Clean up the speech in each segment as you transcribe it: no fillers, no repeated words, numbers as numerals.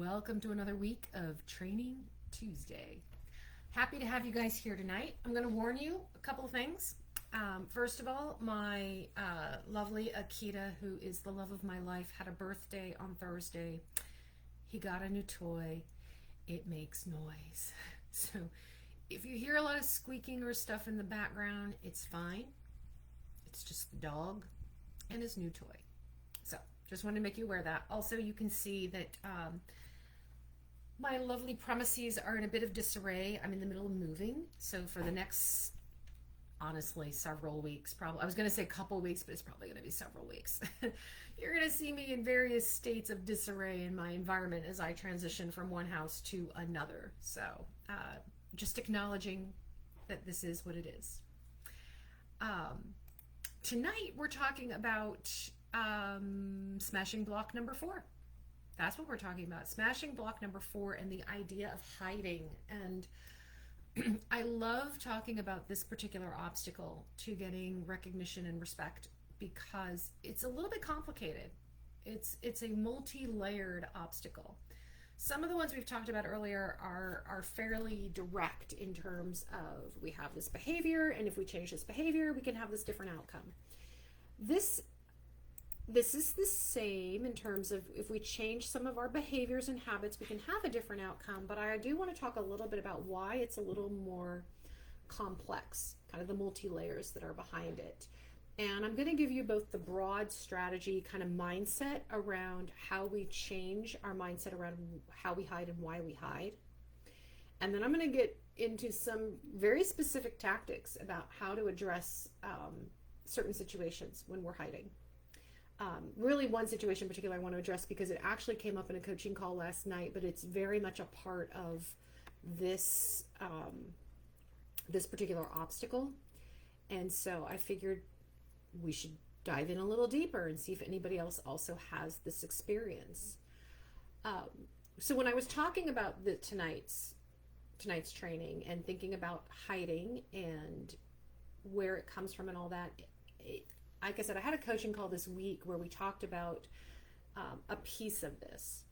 Welcome to another week of Training Tuesday. Happy to have you guys here tonight. I'm going to warn you a couple of things. First of all, my lovely Akita, who is the love of my life, had a birthday on Thursday. He got a new toy. It makes noise. So if you hear a lot of squeaking or stuff in the background, it's fine. It's just the dog and his new toy. So just wanted to make you aware of that. Also, you can see that my lovely premises are in a bit of disarray. I'm in the middle of moving. So for the next, honestly, several weeks, probably, I was going to say a couple weeks, but it's probably going to be several weeks. You're going to see me in various states of disarray in my environment as I transition from one house to another. So just acknowledging that this is what it is. Tonight we're talking about smashing block number 4. That's what we're talking about. Smashing block number 4 and the idea of hiding. And I love talking about this particular obstacle to getting recognition and respect because it's a little bit complicated. It's a multi-layered obstacle. Some of the ones we've talked about earlier are fairly direct in terms of we have this behavior, and if we change this behavior, we can have this different outcome. This is the same in terms of if we change some of our behaviors and habits, we can have a different outcome. But I do want to talk a little bit about why it's a little more complex, kind of the multi-layers that are behind it. And I'm going to give you both the broad strategy kind of mindset around how we change our mindset around how we hide and why we hide. And then I'm going to get into some very specific tactics about how to address certain situations when we're hiding. Really one situation in particular I want to address because it actually came up in a coaching call last night, but it's very much a part of this this particular obstacle. And so I figured we should dive in a little deeper and see if anybody else also has this experience. So when I was talking about tonight's training and thinking about hiding and where it comes from and all that, like I said, I had a coaching call this week where we talked about a piece of this.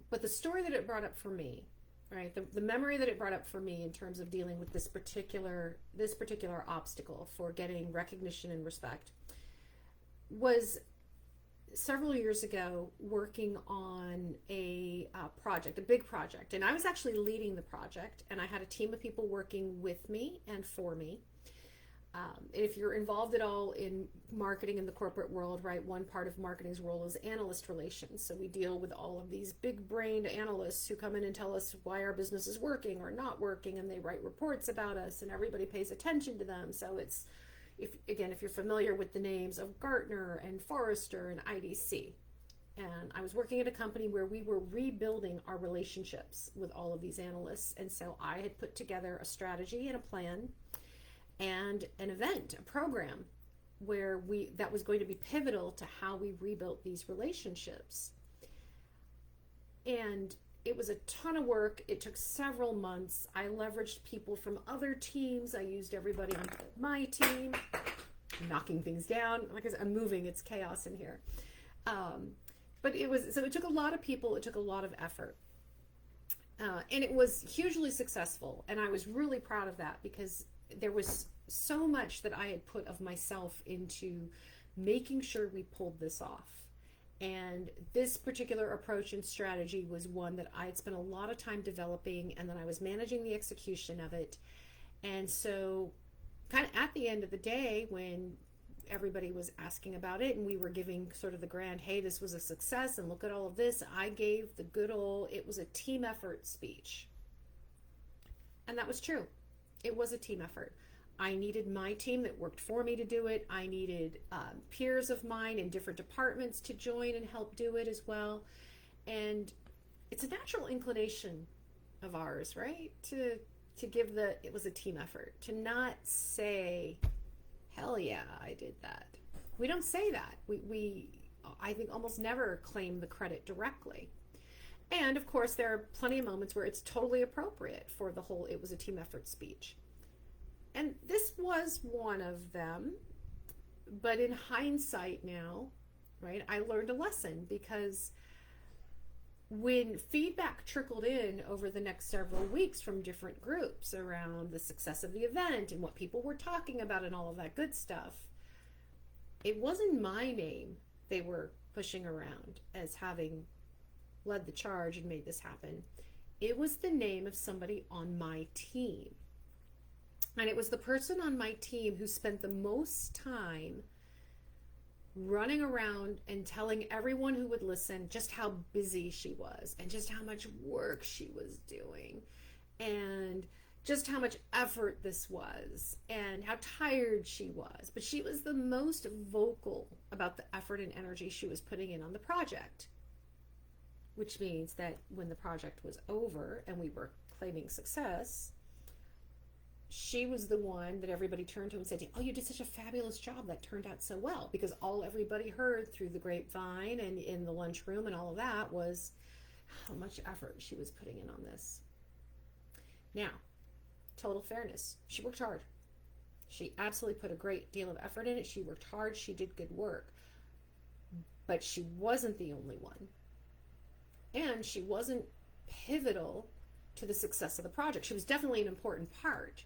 But the story that it brought up for me, right, the memory that it brought up for me in terms of dealing with this particular obstacle for getting recognition and respect was several years ago working on a big project. And I was actually leading the project, and I had a team of people working with me and for me. If you're involved at all in marketing in the corporate world, right, one part of marketing's role is analyst relations. So we deal with all of these big-brained analysts who come in and tell us why our business is working or not working, and they write reports about us, and everybody pays attention to them. So it's, if you're familiar with the names of Gartner and Forrester and IDC. And I was working at a company where we were rebuilding our relationships with all of these analysts. And so I had put together a strategy and a plan and an event, a program where that was going to be pivotal to how we rebuilt these relationships. And it was a ton of work. It took several months. I leveraged people from other teams. I used everybody on my team, knocking things down. Like I said, I'm moving, it's chaos in here. But it took a lot of people, it took a lot of effort. And it was hugely successful. And I was really proud of that because there was so much that I had put of myself into making sure we pulled this off. And this particular approach and strategy was one that I had spent a lot of time developing, and then I was managing the execution of it. And so kind of at the end of the day, when everybody was asking about it and we were giving sort of the grand, hey, this was a success and look at all of this, I gave the good old, it was a team effort speech. And that was true. It was a team effort. I needed my team that worked for me to do it. I needed peers of mine in different departments to join and help do it as well. And it's a natural inclination of ours, right? To give it was a team effort. To not say, hell yeah, I did that. We don't say that. We I think almost never claim the credit directly. And of course, there are plenty of moments where it's totally appropriate for the whole it was a team effort speech. And this was one of them. But in hindsight now, right, I learned a lesson because when feedback trickled in over the next several weeks from different groups around the success of the event and what people were talking about and all of that good stuff, it wasn't my name they were pushing around as having led the charge and made this happen. It was the name of somebody on my team. And it was the person on my team who spent the most time running around and telling everyone who would listen just how busy she was and just how much work she was doing and just how much effort this was and how tired she was. But she was the most vocal about the effort and energy she was putting in on the project, which means that when the project was over and we were claiming success, she was the one that everybody turned to and said, oh, you did such a fabulous job. That turned out so well. Because all everybody heard through the grapevine and in the lunchroom and all of that was how much effort she was putting in on this. Now, total fairness, she worked hard. She absolutely put a great deal of effort in it. She worked hard. She did good work. But she wasn't the only one. And she wasn't pivotal to the success of the project. She was definitely an important part.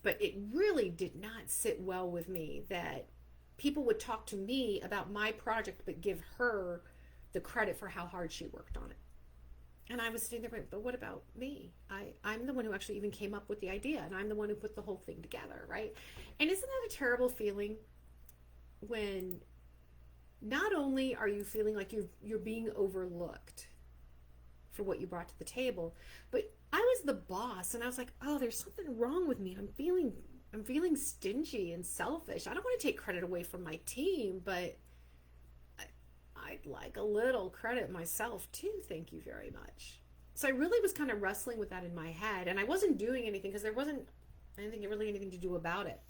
But it really did not sit well with me that people would talk to me about my project but give her the credit for how hard she worked on it. And I was sitting there going, but what about me? I'm the one who actually even came up with the idea, and I'm the one who put the whole thing together, right? And isn't that a terrible feeling when not only are you feeling like you're being overlooked for what you brought to the table, but I was the boss and I was like, oh, there's something wrong with me. I'm feeling stingy and selfish. I don't want to take credit away from my team, but I'd like a little credit myself too. Thank you very much. So I really was kind of wrestling with that in my head, and I wasn't doing anything because there wasn't really anything to do about it.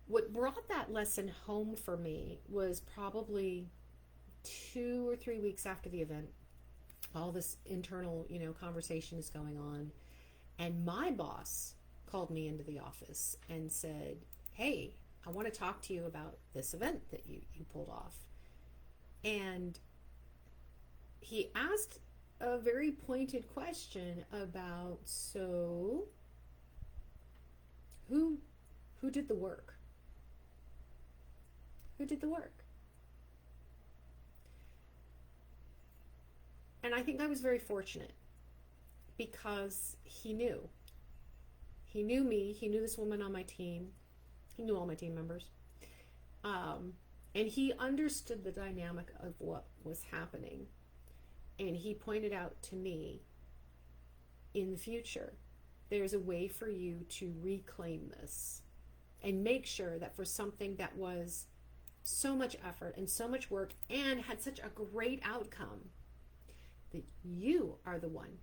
What brought that lesson home for me was probably 2 or 3 weeks after the event. All this internal, conversation is going on. And my boss called me into the office and said, hey, I want to talk to you about this event that you pulled off. And he asked a very pointed question about, so who did the work? Who did the work? And I think I was very fortunate because he knew. He knew me. He knew this woman on my team. He knew all my team members. And he understood the dynamic of what was happening. And he pointed out to me, in the future, there's a way for you to reclaim this and make sure that for something that was so much effort and so much work and had such a great outcome, that you are the one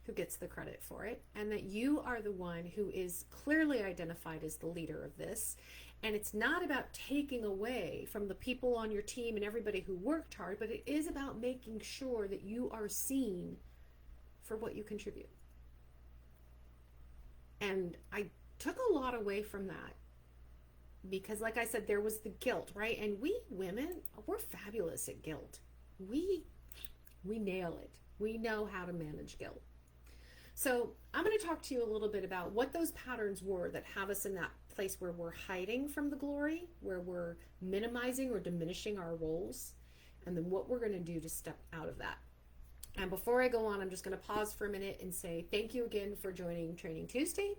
who gets the credit for it, and that you are the one who is clearly identified as the leader of this. And it's not about taking away from the people on your team and everybody who worked hard, but it is about making sure that you are seen for what you contribute. And I took a lot away from that because, like I said, there was the guilt, right? And we women, we're fabulous at guilt. We nail it. We know how to manage guilt. So I'm going to talk to you a little bit about what those patterns were that have us in that place where we're hiding from the glory, where we're minimizing or diminishing our roles, and then what we're going to do to step out of that. And before I go on, I'm just going to pause for a minute and say thank you again for joining Training Tuesday.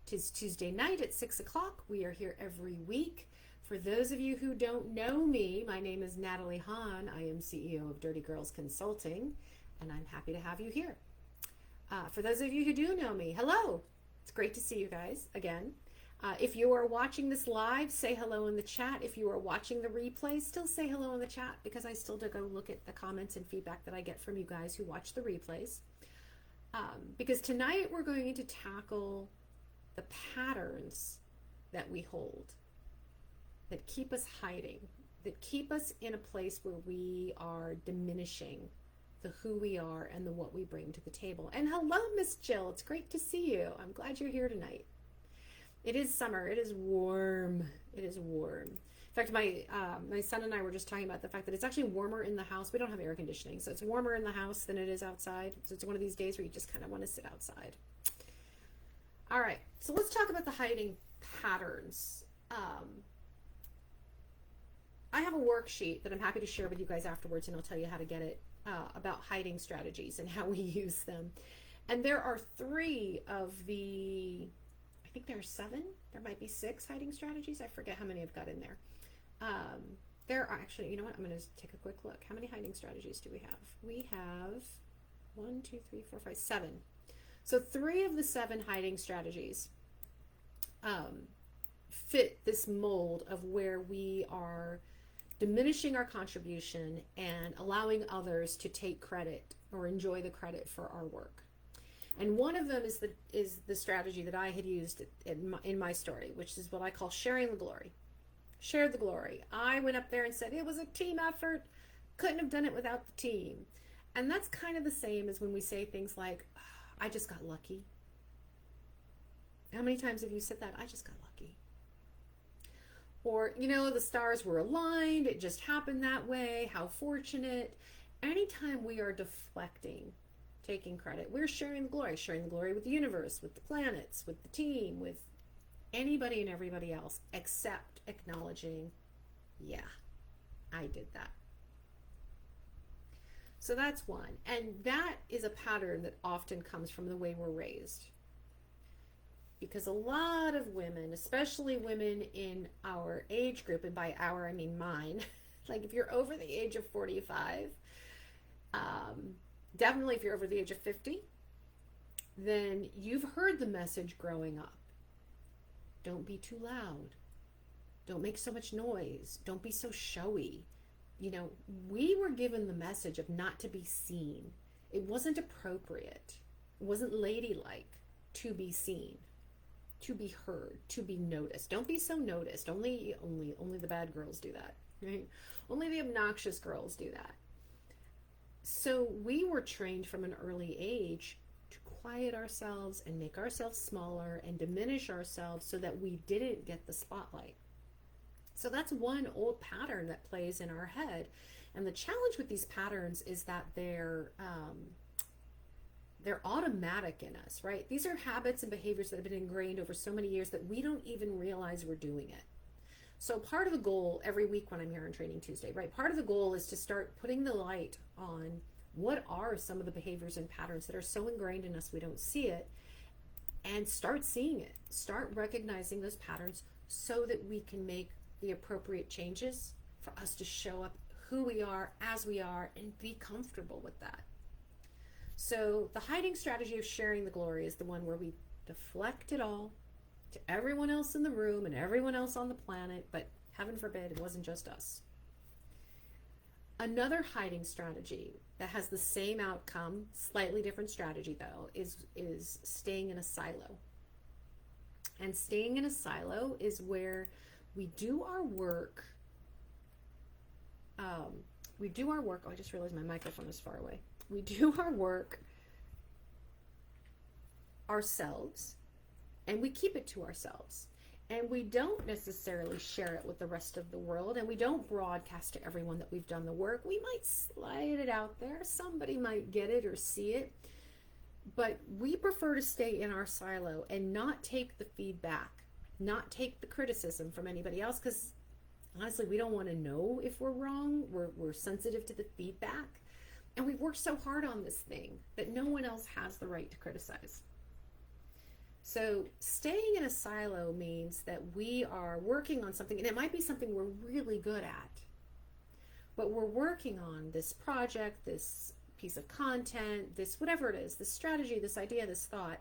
It is Tuesday night at 6 o'clock. We are here every week. For those of you who don't know me, my name is Natalie Hahn. I am CEO of Dirty Girls Consulting, and I'm happy to have you here. For those of you who do know me, hello. It's great to see you guys again. If you are watching this live, say hello in the chat. If you are watching the replay, still say hello in the chat because I still do go look at the comments and feedback that I get from you guys who watch the replays. Because tonight we're going to tackle the patterns that we hold, that keep us hiding, that keep us in a place where we are diminishing the who we are and the what we bring to the table. And hello, Miss Jill. It's great to see you. I'm glad you're here tonight. It is summer. It is warm. It is warm. In fact, my son and I were just talking about the fact that it's actually warmer in the house. We don't have air conditioning, so it's warmer in the house than it is outside. So it's one of these days where you just kind of want to sit outside. All right, so let's talk about the hiding patterns. I have a worksheet that I'm happy to share with you guys afterwards, and I'll tell you how to get it, about hiding strategies and how we use them. And there are 3 of the, I think there are 7, there might be 6 hiding strategies. I forget how many I've got in there. There are actually, you know what, I'm going to take a quick look. How many hiding strategies do we have? We have 1, 2, 3, 4, 5, 7. So 3 of the 7 hiding strategies fit this mold of where we are diminishing our contribution and allowing others to take credit or enjoy the credit for our work. And one of them is the strategy that I had used in my story, which is what I call sharing the glory. Shared the glory. I went up there and said, it was a team effort. Couldn't have done it without the team. And that's kind of the same as when we say things like, I just got lucky. How many times have you said that? I just got lucky. Or, you know, the stars were aligned. It just happened that way. How fortunate. Anytime we are deflecting, taking credit, we're sharing the glory with the universe, with the planets, with the team, with anybody and everybody else, except acknowledging, yeah, I did that. So that's one. And that is a pattern that often comes from the way we're raised. Because a lot of women, especially women in our age group, and by our, I mean mine, like if you're over the age of 45, definitely if you're over the age of 50, then you've heard the message growing up. Don't be too loud. Don't make so much noise. Don't be so showy. You know, we were given the message of not to be seen. It wasn't appropriate. It wasn't ladylike to be seen, to be heard, to be noticed. Don't be so noticed. Only the bad girls do that, right? Only the obnoxious girls do that. So we were trained from an early age to quiet ourselves and make ourselves smaller and diminish ourselves so that we didn't get the spotlight. So that's one old pattern that plays in our head. And the challenge with these patterns is that they're automatic in us, right? These are habits and behaviors that have been ingrained over so many years that we don't even realize we're doing it. So part of the goal every week when I'm here on Training Tuesday, right? Part of the goal is to start putting the light on what are some of the behaviors and patterns that are so ingrained in us we don't see it, and start seeing it. Start recognizing those patterns so that we can make the appropriate changes for us to show up who we are, as we are, and be comfortable with that. So the hiding strategy of sharing the glory is the one where we deflect it all to everyone else in the room and everyone else on the planet, but heaven forbid it wasn't just us. Another hiding strategy that has the same outcome, slightly different strategy though, is staying in a silo. And staying in a silo is where we do our work. Oh, I just realized my microphone is far away. We do our work ourselves, and we keep it to ourselves. And we don't necessarily share it with the rest of the world, and we don't broadcast to everyone that we've done the work. We might slide it out there. Somebody might get it or see it. But we prefer to stay in our silo and not take the feedback, not take the criticism from anybody else, because honestly, we don't want to know if we're wrong. We're sensitive to the feedback. And we've worked so hard on this thing that no one else has the right to criticize. So staying in a silo means that we are working on something, and it might be something we're really good at, but we're working on this project, this piece of content, this whatever it is, this strategy, this idea, this thought,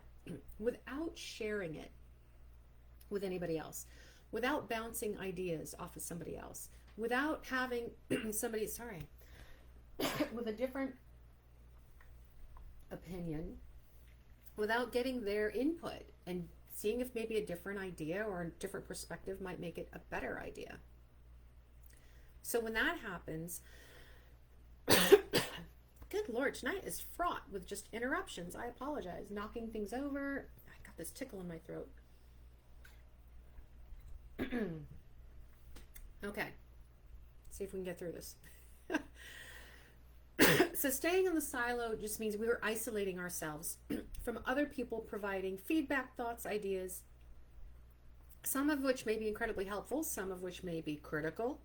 without sharing it with anybody else, without bouncing ideas off of somebody else, without having somebody, with a different opinion, without getting their input and seeing if maybe a different idea or a different perspective might make it a better idea. So when that happens, good Lord, tonight is fraught with just interruptions. I apologize. Knocking things over. I got this tickle in my throat. Okay, see if we can get through this. So staying in the silo just means we were isolating ourselves from other people providing feedback, thoughts, ideas, some of which may be incredibly helpful, some of which may be critical,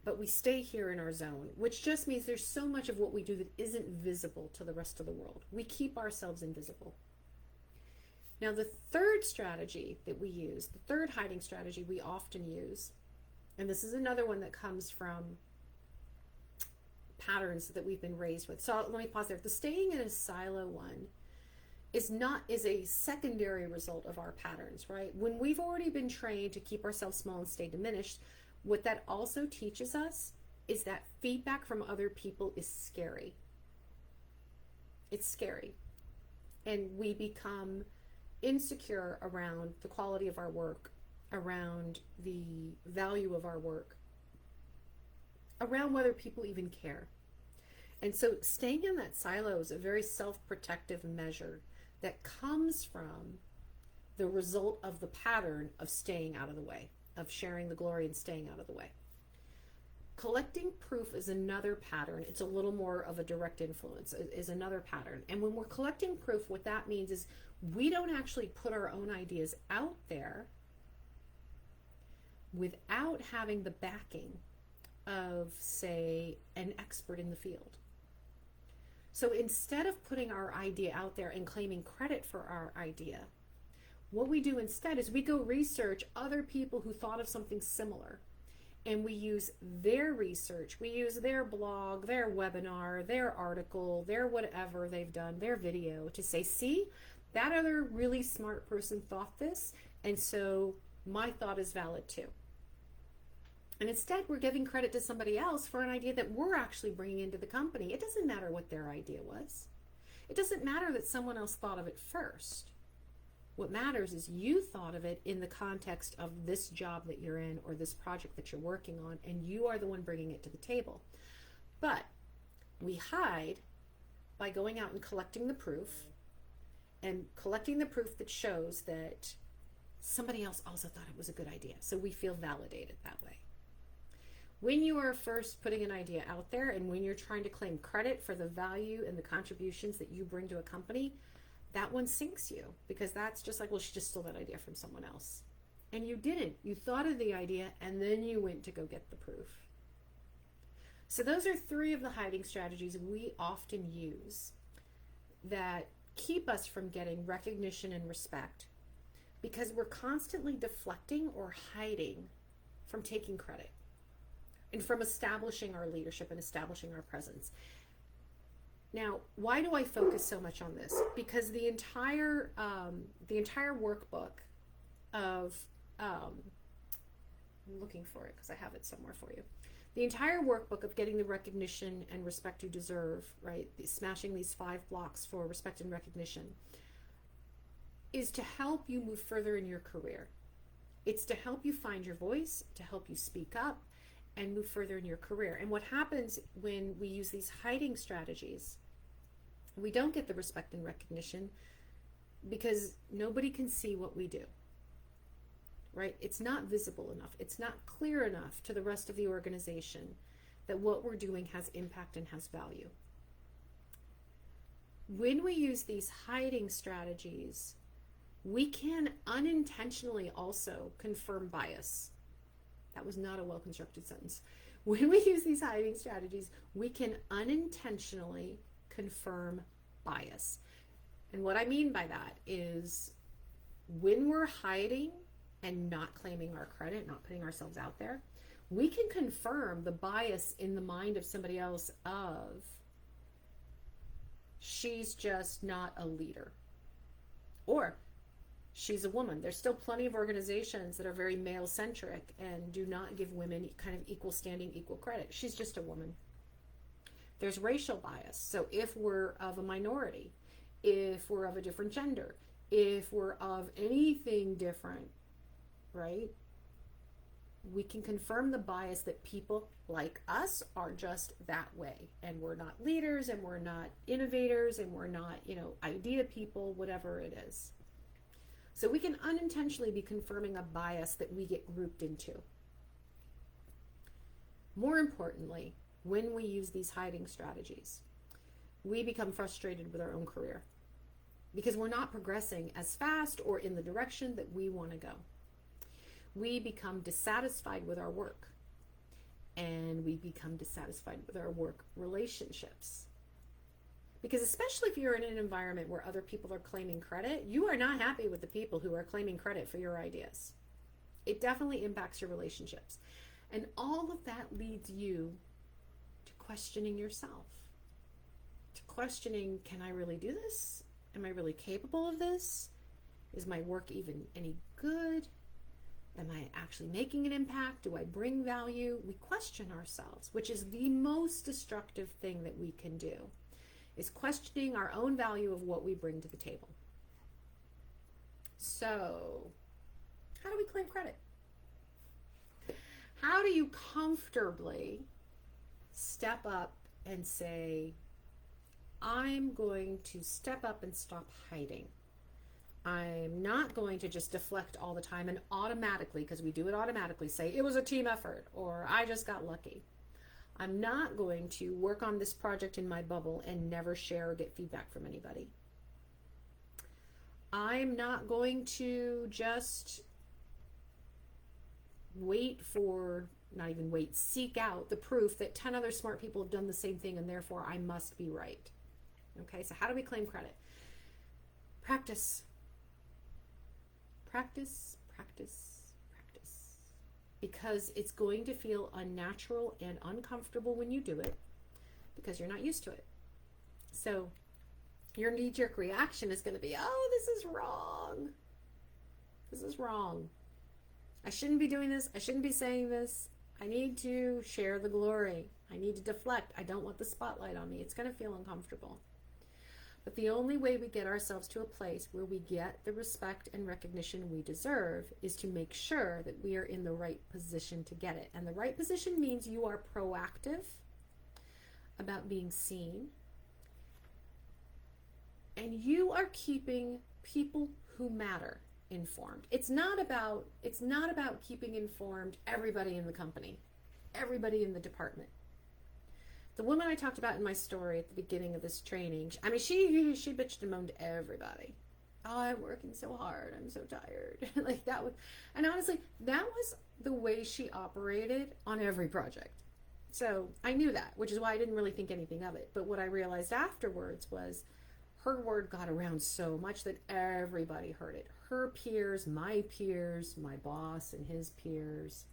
but we stay here in our zone, which just means there's so much of what we do that isn't visible to the rest of the world. We keep ourselves invisible. Now, the third strategy that we use, the third hiding strategy we often use, and this is another one that comes from patterns that we've been raised with. So let me pause there. The staying in a silo one is a secondary result of our patterns, right? When we've already been trained to keep ourselves small and stay diminished, what that also teaches us is that feedback from other people is scary. It's scary. And we become insecure around the quality of our work, around the value of our work, around whether people even care. And so staying in that silo is a very self-protective measure that comes from the result of the pattern of staying out of the way, of sharing the glory and staying out of the way. Collecting proof is another pattern. It's a little more of a direct influence, is another pattern. And when we're collecting proof, what that means is we don't actually put our own ideas out there without having the backing of, say, an expert in the field. So instead of putting our idea out there and claiming credit for our idea, what we do instead is we go research other people who thought of something similar. And we use their research, we use their blog, their webinar, their article, their whatever they've done, their video to say, see, that other really smart person thought this, and so my thought is valid too. And instead, we're giving credit to somebody else for an idea that we're actually bringing into the company. It doesn't matter what their idea was. It doesn't matter that someone else thought of it first. What matters is you thought of it in the context of this job that you're in or this project that you're working on, and you are the one bringing it to the table. But we hide by going out and collecting the proof, and collecting the proof that shows that somebody else also thought it was a good idea. So we feel validated that way. When you are first putting an idea out there and when you're trying to claim credit for the value and the contributions that you bring to a company, that one sinks you, because that's just like, well, she just stole that idea from someone else. And you didn't. You thought of the idea and then you went to go get the proof. So those are three of the hiding strategies we often use that keep us from getting recognition and respect, because we're constantly deflecting or hiding from taking credit and from establishing our leadership and establishing our presence. Now, why do I focus so much on this? Because the entire workbook of, I'm looking for it because I have it somewhere for you. The entire workbook of getting the recognition and respect you deserve, right? Smashing these 5 blocks for respect and recognition, is to help you move further in your career. It's to help you find your voice, to help you speak up and move further in your career. And what happens when we use these hiding strategies, we don't get the respect and recognition because nobody can see what we do, right? It's not visible enough. It's not clear enough to the rest of the organization that what we're doing has impact and has value. When we use these hiding strategies, we can unintentionally also confirm bias. That was not a well-constructed sentence. When we use these hiding strategies, we can unintentionally confirm bias. And what I mean by that is when we're hiding and not claiming our credit, not putting ourselves out there, we can confirm the bias in the mind of somebody else of, she's just not a leader. Or, she's a woman. There's still plenty of organizations that are very male-centric and do not give women kind of equal standing, equal credit. She's just a woman. There's racial bias. So if we're of a minority, if we're of a different gender, if we're of anything different, right? We can confirm the bias that people like us are just that way. And we're not leaders, and we're not innovators, and we're not, idea people, whatever it is. So we can unintentionally be confirming a bias that we get grouped into. More importantly, when we use these hiding strategies, we become frustrated with our own career because we're not progressing as fast or in the direction that we want to go. We become dissatisfied with our work, and we become dissatisfied with our work relationships. Because especially if you're in an environment where other people are claiming credit, you are not happy with the people who are claiming credit for your ideas. It definitely impacts your relationships. And all of that leads you to questioning yourself, to questioning, can I really do this? Am I really capable of this? Is my work even any good? Am I actually making an impact? Do I bring value? We question ourselves, which is the most destructive thing that we can do, is questioning our own value of what we bring to the table. So, how do we claim credit? How do you comfortably step up and say, I'm going to step up and stop hiding. I'm not going to just deflect all the time and automatically, because we do it automatically, say it was a team effort or I just got lucky. I'm not going to work on this project in my bubble and never share or get feedback from anybody. I'm not going to just seek out the proof that 10 other smart people have done the same thing and therefore I must be right. Okay, so how do we claim credit? Practice. Practice, practice, practice. Because it's going to feel unnatural and uncomfortable when you do it because you're not used to it. So your knee-jerk reaction is going to be, oh, this is wrong. This is wrong. I shouldn't be doing this. I shouldn't be saying this. I need to share the glory. I need to deflect. I don't want the spotlight on me. It's going to feel uncomfortable. But the only way we get ourselves to a place where we get the respect and recognition we deserve is to make sure that we are in the right position to get it. And the right position means you are proactive about being seen, and you are keeping people who matter informed. It's not about keeping informed everybody in the company, everybody in the department. The woman I talked about in my story at the beginning of this training, I mean, she bitched and moaned to everybody. Oh, I'm working so hard. I'm so tired. Like that was, and honestly, that was the way she operated on every project. So I knew that, which is why I didn't really think anything of it. But what I realized afterwards was her word got around so much that everybody heard it. Her peers, my boss and his peers.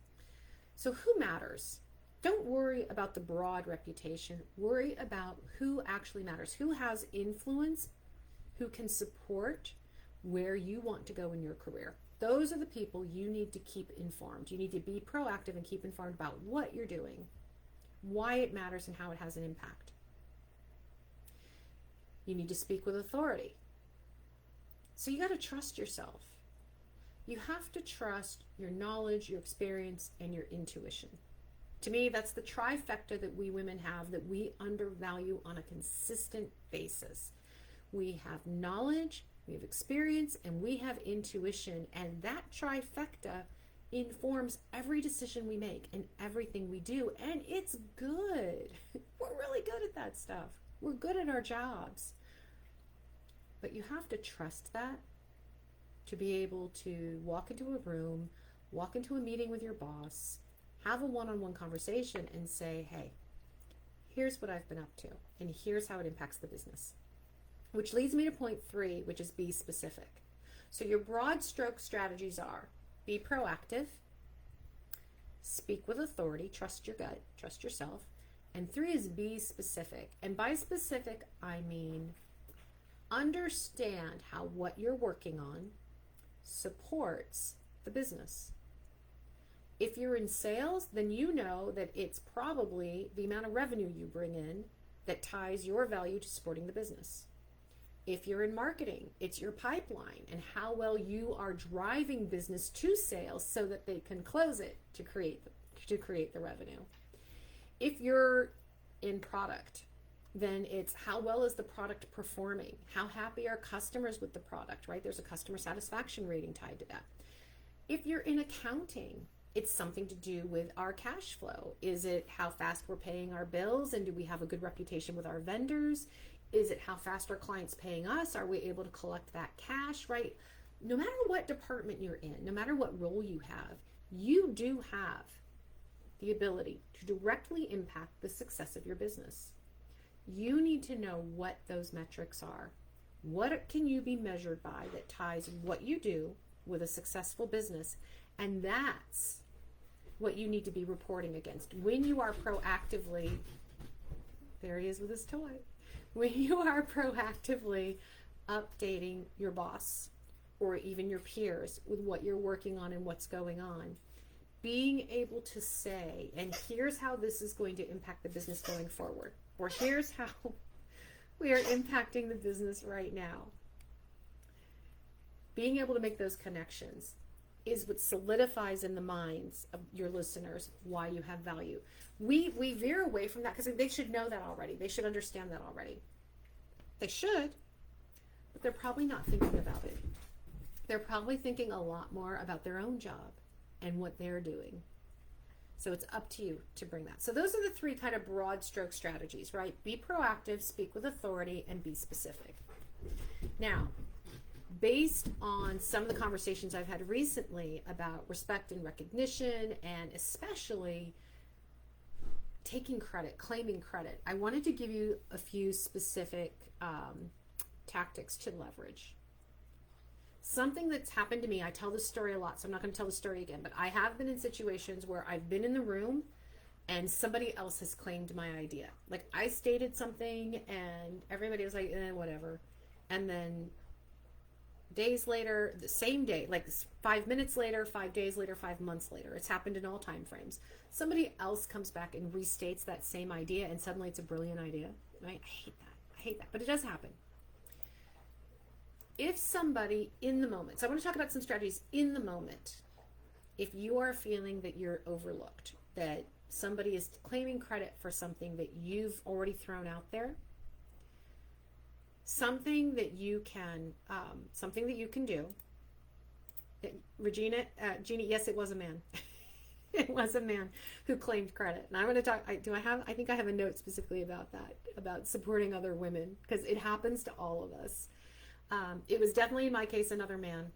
So who matters? Don't worry about the broad reputation. Worry about who actually matters, who has influence, who can support where you want to go in your career. Those are the people you need to keep informed. You need to be proactive and keep informed about what you're doing, why it matters, and how it has an impact. You need to speak with authority. So you got to trust yourself. You have to trust your knowledge, your experience, and your intuition. To me, that's the trifecta that we women have that we undervalue on a consistent basis. We have knowledge, we have experience, and we have intuition. And that trifecta informs every decision we make and everything we do. And it's good. We're really good at that stuff. We're good at our jobs. But you have to trust that to be able to walk into a room, walk into a meeting with your boss, have a one-on-one conversation and say, hey, here's what I've been up to, and here's how it impacts the business. Which leads me to point 3, which is be specific. So your broad stroke strategies are be proactive, speak with authority, trust your gut, trust yourself, and 3 is be specific. And by specific, I mean understand how what you're working on supports the business. If you're in sales, then you know that it's probably the amount of revenue you bring in that ties your value to supporting the business. If you're in marketing, it's your pipeline and how well you are driving business to sales so that they can close it to create the revenue. If you're in product, then it's how well is the product performing? How happy are customers with the product, right? There's a customer satisfaction rating tied to that. If you're in accounting, It's something to do with our cash flow. Is it how fast we're paying our bills, and do we have a good reputation with our vendors? Is it how fast our clients paying us? Are we able to collect that cash, right? No matter what department you're in, no matter what role you have, you do have the ability to directly impact the success of your business. You need to know what those metrics are. What can you be measured by that ties what you do with a successful business? And that's what you need to be reporting against. When you are proactively, there he is with his toy, when you are proactively updating your boss or even your peers with what you're working on and what's going on, being able to say, and here's how this is going to impact the business going forward, or here's how we are impacting the business right now. Being able to make those connections is what solidifies in the minds of your listeners why you have value. We veer away from that because they should know that already. They should understand that already. They should, but they're probably not thinking about it. They're probably thinking a lot more about their own job and what they're doing. So it's up to you to bring that. So those are the three kind of broad stroke strategies, right? Be proactive, speak with authority, and be specific. Now, based on some of the conversations I've had recently about respect and recognition, and especially taking credit, claiming credit, I wanted to give you a few specific tactics to leverage. Something that's happened to me, I tell this story a lot, so I'm not going to tell the story again, but I have been in situations where I've been in the room and somebody else has claimed my idea. Like I stated something and everybody was like, whatever. And then days later, the same day, like 5 minutes later, 5 days later, 5 months later, it's happened in all time frames. Somebody else comes back and restates that same idea and suddenly it's a brilliant idea. Right? I hate that, but it does happen. If somebody in the moment, so I want to talk about some strategies in the moment. If you are feeling that you're overlooked, that somebody is claiming credit for something that you've already thrown out there, something that you can do. Regina, Jeannie, yes, it was a man. It was a man who claimed credit. And I'm going to talk, I think I have a note specifically about that, about supporting other women, because it happens to all of us. It was definitely in my case another man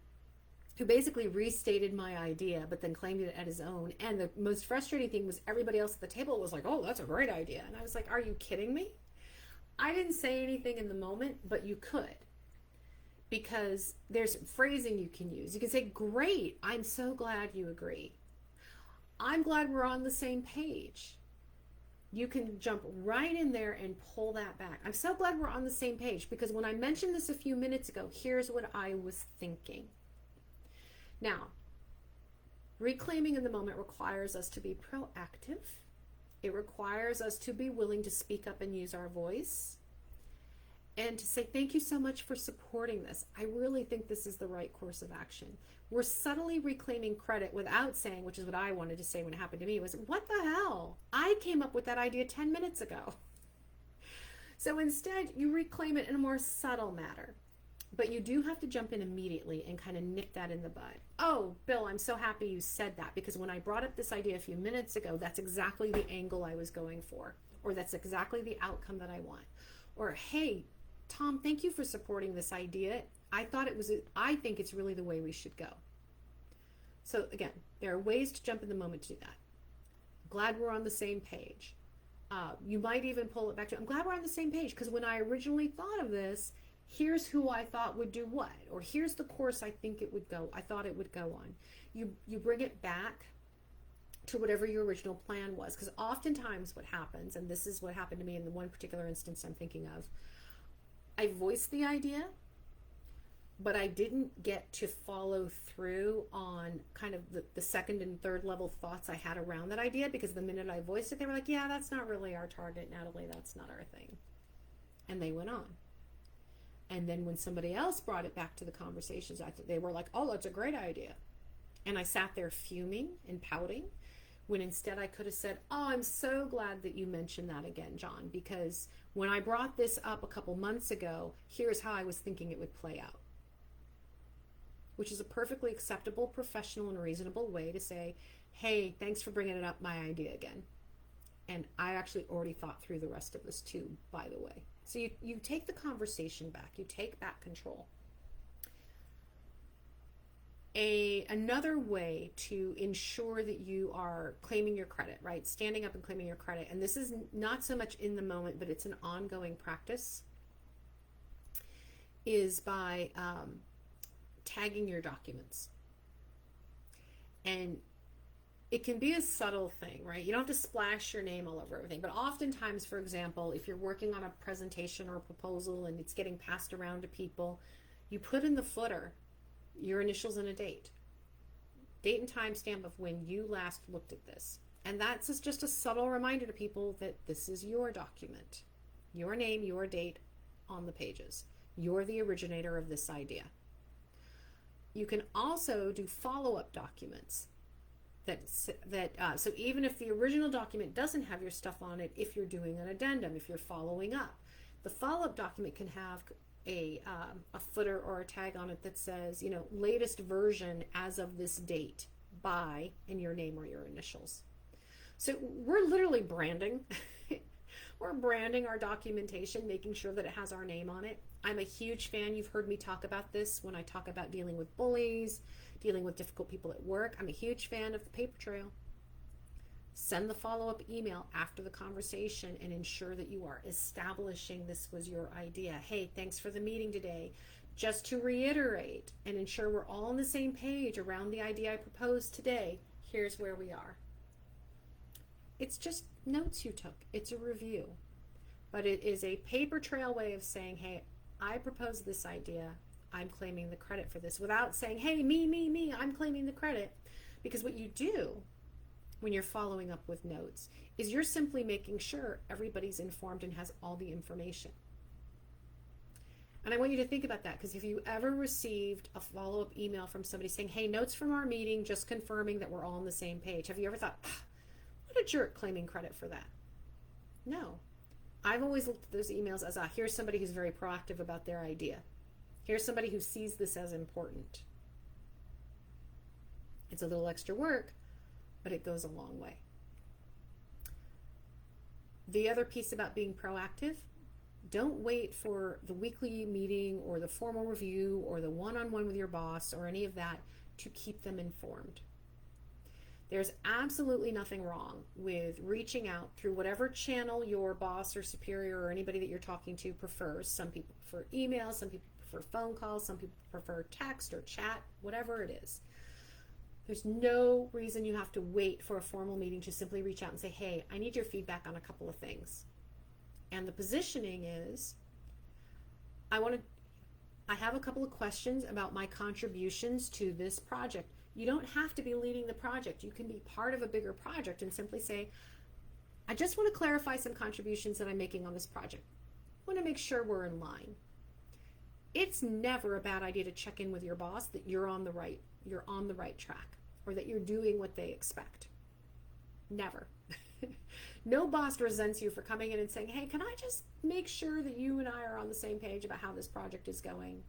who basically restated my idea but then claimed it as his own. And the most frustrating thing was everybody else at the table was like, oh, that's a great idea. And I was like, are you kidding me? I didn't say anything in the moment, but you could, because there's phrasing you can use. You can say, great, I'm so glad you agree. I'm glad we're on the same page. You can jump right in there and pull that back. I'm so glad we're on the same page, because when I mentioned this a few minutes ago, here's what I was thinking. Now, reclaiming in the moment requires us to be proactive. It requires us to be willing to speak up and use our voice and to say, thank you so much for supporting this. I really think this is the right course of action. We're subtly reclaiming credit without saying, which is what I wanted to say when it happened to me, was, what the hell? I came up with that idea 10 minutes ago. So instead, you reclaim it in a more subtle manner. But you do have to jump in immediately and kind of nip that in the bud. Oh, Bill, I'm so happy you said that, because when I brought up this idea a few minutes ago, that's exactly the angle I was going for, or that's exactly the outcome that I want. Or, hey, Tom, thank you for supporting this idea. I think it's really the way we should go. So again, there are ways to jump in the moment to do that. Glad we're on the same page. You might even pull it back to, I'm glad we're on the same page, because when I originally thought of this, here's who I thought would do what, or here's the course I think it would go, I thought it would go on. You bring it back to whatever your original plan was, because oftentimes what happens, and this is what happened to me in the one particular instance I'm thinking of, I voiced the idea, but I didn't get to follow through on kind of the second and third level thoughts I had around that idea, because the minute I voiced it, they were like, yeah, that's not really our target, Natalie, that's not our thing. And they went on. And then when somebody else brought it back to the conversations, they were like, oh, that's a great idea. And I sat there fuming and pouting, when instead I could have said, oh, I'm so glad that you mentioned that again, John, because when I brought this up a couple months ago, here's how I was thinking it would play out. Which is a perfectly acceptable, professional, and reasonable way to say, hey, thanks for bringing it up, my idea again. And I actually already thought through the rest of this too, by the way. So you take the conversation back, you take back control. Another way to ensure that you are claiming your credit, right? Standing up and claiming your credit. And this is not so much in the moment, but it's an ongoing practice, is by tagging your documents. And it can be a subtle thing, right? You don't have to splash your name all over everything. But oftentimes, for example, if you're working on a presentation or a proposal and it's getting passed around to people, you put in the footer your initials and a date and time stamp of when you last looked at this. And that's just a subtle reminder to people that this is your document, your name, your date on the pages. You're the originator of this idea. You can also do follow-up documents so even if the original document doesn't have your stuff on it, if you're doing an addendum, if you're following up, the follow-up document can have a footer or a tag on it that says, latest version as of this date by, and your name or your initials. So we're literally branding. We're branding our documentation, making sure that it has our name on it. I'm a huge fan. You've heard me talk about this when I talk about dealing with bullies, dealing with difficult people at work. I'm a huge fan of the paper trail. Send the follow-up email after the conversation and ensure that you are establishing this was your idea. Hey, thanks for the meeting today. Just to reiterate and ensure we're all on the same page around the idea I proposed today, here's where we are. It's just notes you took. It's a review. But it is a paper trail way of saying, hey, I proposed this idea. I'm claiming the credit for this, without saying, hey, me, I'm claiming the credit. Because what you do when you're following up with notes is you're simply making sure everybody's informed and has all the information. And I want you to think about that, because if you ever received a follow-up email from somebody saying, hey, notes from our meeting, just confirming that we're all on the same page, have you ever thought, what a jerk claiming credit for that? No. I've always looked at those emails as, here's somebody who's very proactive about their idea. Here's somebody who sees this as important. It's a little extra work, but it goes a long way. The other piece about being proactive, don't wait for the weekly meeting or the formal review or the one-on-one with your boss or any of that to keep them informed. There's absolutely nothing wrong with reaching out through whatever channel your boss or superior or anybody that you're talking to prefers. Some people prefer email, some people prefer phone calls, some people prefer text or chat, whatever it is. There's no reason you have to wait for a formal meeting to simply reach out and say, hey, I need your feedback on a couple of things. And the positioning is, I have a couple of questions about my contributions to this project. You don't have to be leading the project. You can be part of a bigger project and simply say, I just want to clarify some contributions that I'm making on this project. I want to make sure we're in line. It's never a bad idea to check in with your boss that you're on the right track, or that you're doing what they expect. Never. No boss resents you for coming in and saying, hey, can I just make sure that you and I are on the same page about how this project is going?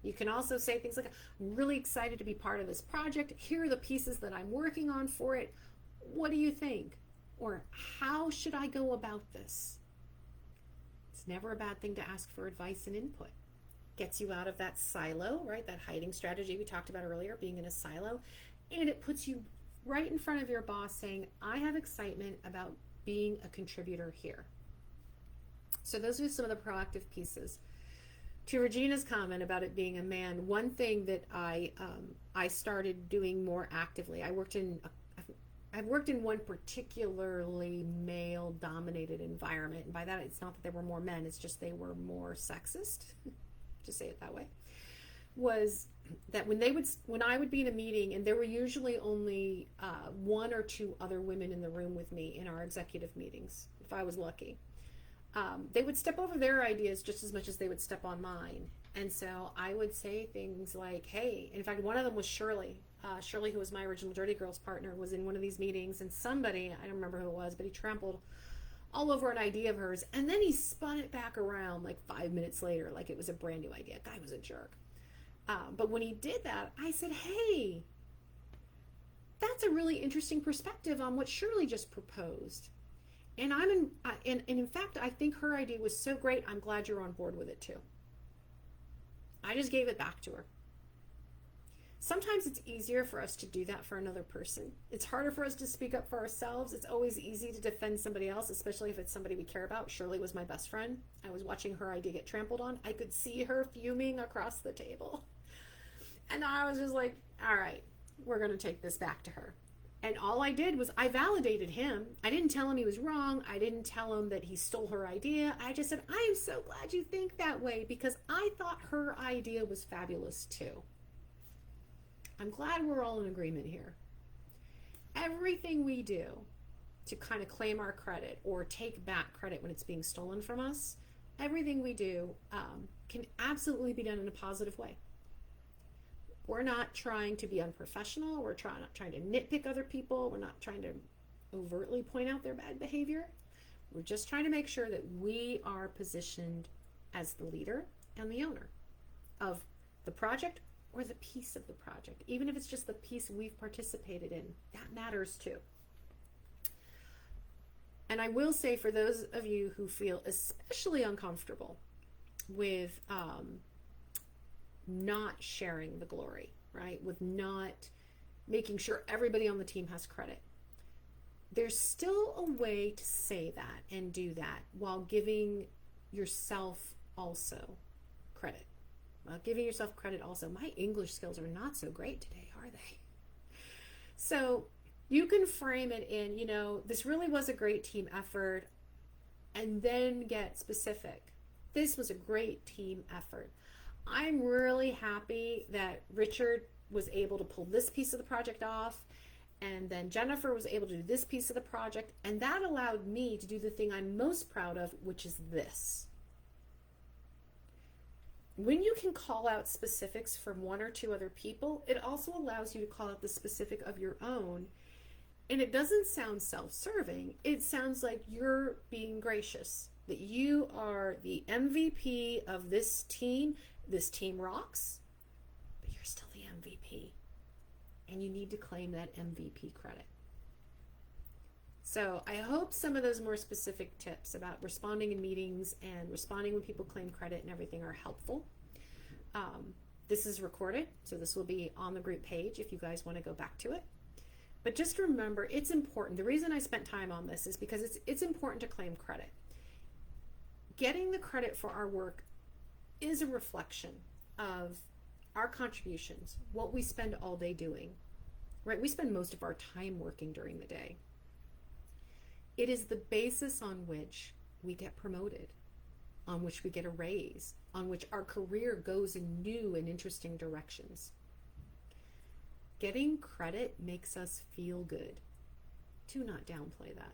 You can also say things like, I'm really excited to be part of this project. Here are the pieces that I'm working on for it. What do you think? Or how should I go about this? It's never a bad thing to ask for advice and input. Gets you out of that silo, right? That hiding strategy we talked about earlier, being in a silo. And it puts you right in front of your boss saying, I have excitement about being a contributor here. So those are some of the proactive pieces. To Regina's comment about it being a man, one thing that I started doing more actively, I've worked in one particularly male-dominated environment, and by that it's not that there were more men, it's just they were more sexist, to say it that way, was that when I would be in a meeting, and there were usually only one or two other women in the room with me in our executive meetings, if I was lucky. They would step over their ideas just as much as they would step on mine. And so I would say things like, hey, in fact, one of them was Shirley. Shirley, who was my original Dirty Girls partner, was in one of these meetings, and somebody, I don't remember who it was, but he trampled all over an idea of hers, and then he spun it back around like 5 minutes later like it was a brand new idea. Guy was a jerk. But when he did that, I said, hey, that's a really interesting perspective on what Shirley just proposed. And in fact, I think her idea was so great. I'm glad you're on board with it too. I just gave it back to her. Sometimes it's easier for us to do that for another person. It's harder for us to speak up for ourselves. It's always easy to defend somebody else, especially if it's somebody we care about. Shirley was my best friend. I was watching her idea get trampled on. I could see her fuming across the table. And I was just like, all right, we're going to take this back to her. And all I did was I validated him. I didn't tell him he was wrong. I didn't tell him that he stole her idea. I just said, I am so glad you think that way because I thought her idea was fabulous too. I'm glad we're all in agreement here. Everything we do to kind of claim our credit or take back credit when it's being stolen from us, everything we do can absolutely be done in a positive way. We're not trying to be unprofessional. We're not trying to nitpick other people. We're not trying to overtly point out their bad behavior. We're just trying to make sure that we are positioned as the leader and the owner of the project or the piece of the project. Even if it's just the piece we've participated in, that matters too. And I will say for those of you who feel especially uncomfortable with not sharing the glory, right? With not making sure everybody on the team has credit. There's still a way to say that and do that while giving yourself also credit. Giving yourself credit also. My English skills are not so great today, are they? So you can frame it in, this really was a great team effort, and then get specific. This was a great team effort. I'm really happy that Richard was able to pull this piece of the project off, and then Jennifer was able to do this piece of the project, and that allowed me to do the thing I'm most proud of, which is this. When you can call out specifics from one or two other people, it also allows you to call out the specific of your own. And it doesn't sound self-serving. It sounds like you're being gracious, that you are the MVP of this team. This team rocks, but you're still the MVP. And you need to claim that MVP credit. So I hope some of those more specific tips about responding in meetings and responding when people claim credit and everything are helpful. This is recorded, so this will be on the group page if you guys want to go back to it. But just remember, it's important. The reason I spent time on this is because it's important to claim credit. Getting the credit for our work is a reflection of our contributions, what we spend all day doing, right? We spend most of our time working during the day. It is the basis on which we get promoted, on which we get a raise, on which our career goes in new and interesting directions. Getting credit makes us feel good. Do not downplay that.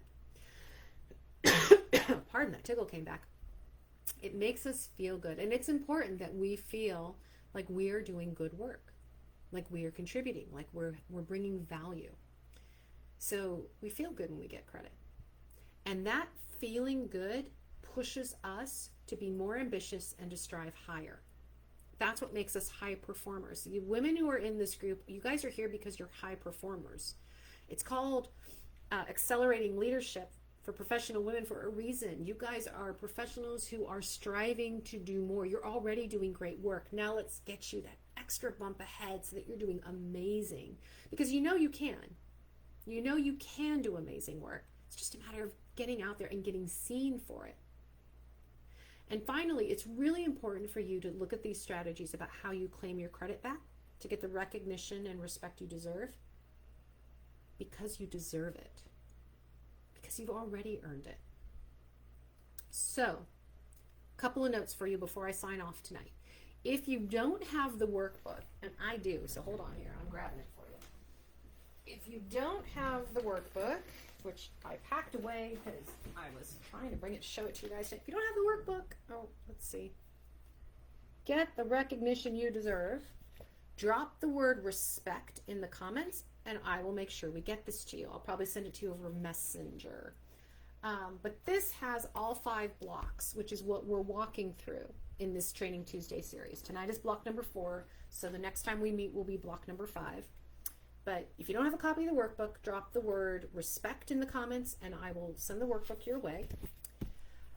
Pardon, that tickle came back. It makes us feel good. And it's important that we feel like we are doing good work, like we are contributing, like we're bringing value. So we feel good when we get credit. And that feeling good pushes us to be more ambitious and to strive higher. That's what makes us high performers. You women who are in this group, you guys are here because you're high performers. It's called Accelerating Leadership for Professional Women for a reason. You guys are professionals who are striving to do more. You're already doing great work. Now let's get you that extra bump ahead so that you're doing amazing. Because you know you can. You know you can do amazing work. It's just a matter of getting out there and getting seen for it. And finally, it's really important for you to look at these strategies about how you claim your credit back to get the recognition and respect you deserve, because you deserve it, because you've already earned it. So, a couple of notes for you before I sign off tonight. If you don't have the workbook, and I do, so hold on here, I'm grabbing it for you. If you don't have the workbook, which I packed away because I was trying to bring it to show it to you guys. If you don't have the workbook, let's see. Get the recognition you deserve. Drop the word respect in the comments, and I will make sure we get this to you. I'll probably send it to you over Messenger. But this has all 5 blocks, which is what we're walking through in this Training Tuesday series. Tonight is block number 4, so the next time we meet will be block number 5. But if you don't have a copy of the workbook, drop the word respect in the comments and I will send the workbook your way.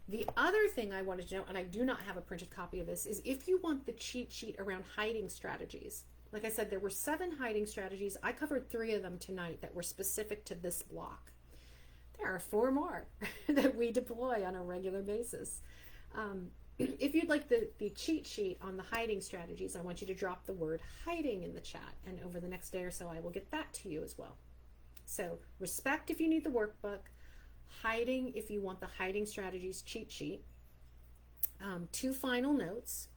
The other thing I wanted to know, and I do not have a printed copy of this, is if you want the cheat sheet around hiding strategies. Like I said, there were 7 hiding strategies. I covered 3 of them tonight that were specific to this block. There are 4 more that we deploy on a regular basis. If you'd like the cheat sheet on the hiding strategies, I want you to drop the word hiding in the chat. And over the next day or so, I will get that to you as well. So respect if you need the workbook. Hiding if you want the hiding strategies cheat sheet. 2 final notes.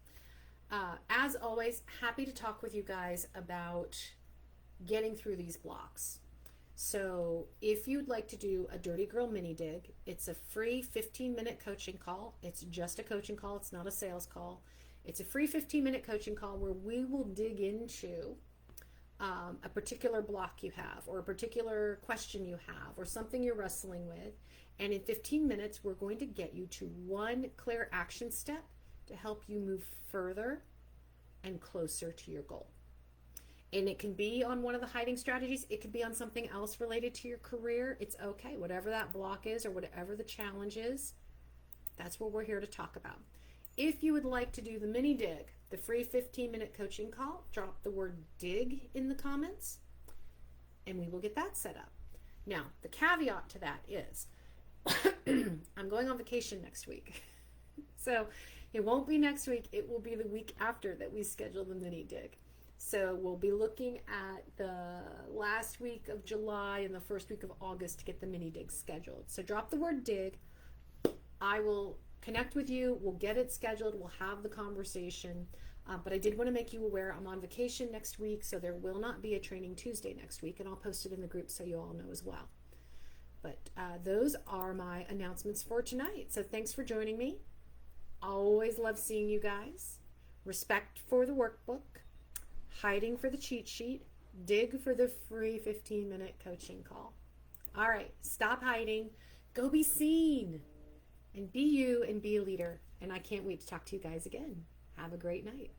As always, happy to talk with you guys about getting through these blocks. So if you'd like to do a Dirty Girl mini dig, it's a free 15-minute coaching call. It's just a coaching call. It's not a sales call. It's a free 15-minute coaching call where we will dig into a particular block you have, or a particular question you have, or something you're wrestling with. And in 15 minutes, we're going to get you to 1 clear action step to help you move further and closer to your goal. And it can be on one of the hiding strategies. It could be on something else related to your career. It's okay. Whatever that block is or whatever the challenge is, that's what we're here to talk about. If you would like to do the mini dig, the free 15-minute coaching call, drop the word dig in the comments and we will get that set up. Now, the caveat to that is I'm going on vacation next week. So it won't be next week. It will be the week after that we schedule the mini dig. So we'll be looking at the last week of July and the first week of August to get the mini dig scheduled. So drop the word dig. I will connect with you. We'll get it scheduled. We'll have the conversation. But I did want to make you aware I'm on vacation next week, so there will not be a Training Tuesday next week, and I'll post it in the group so you all know as well. But those are my announcements for tonight. So thanks for joining me. Always love seeing you guys. Respect for the workbook. Hiding for the cheat sheet. Dig for the free 15-minute coaching call. All right, stop hiding. Go be seen. And be you and be a leader. And I can't wait to talk to you guys again. Have a great night.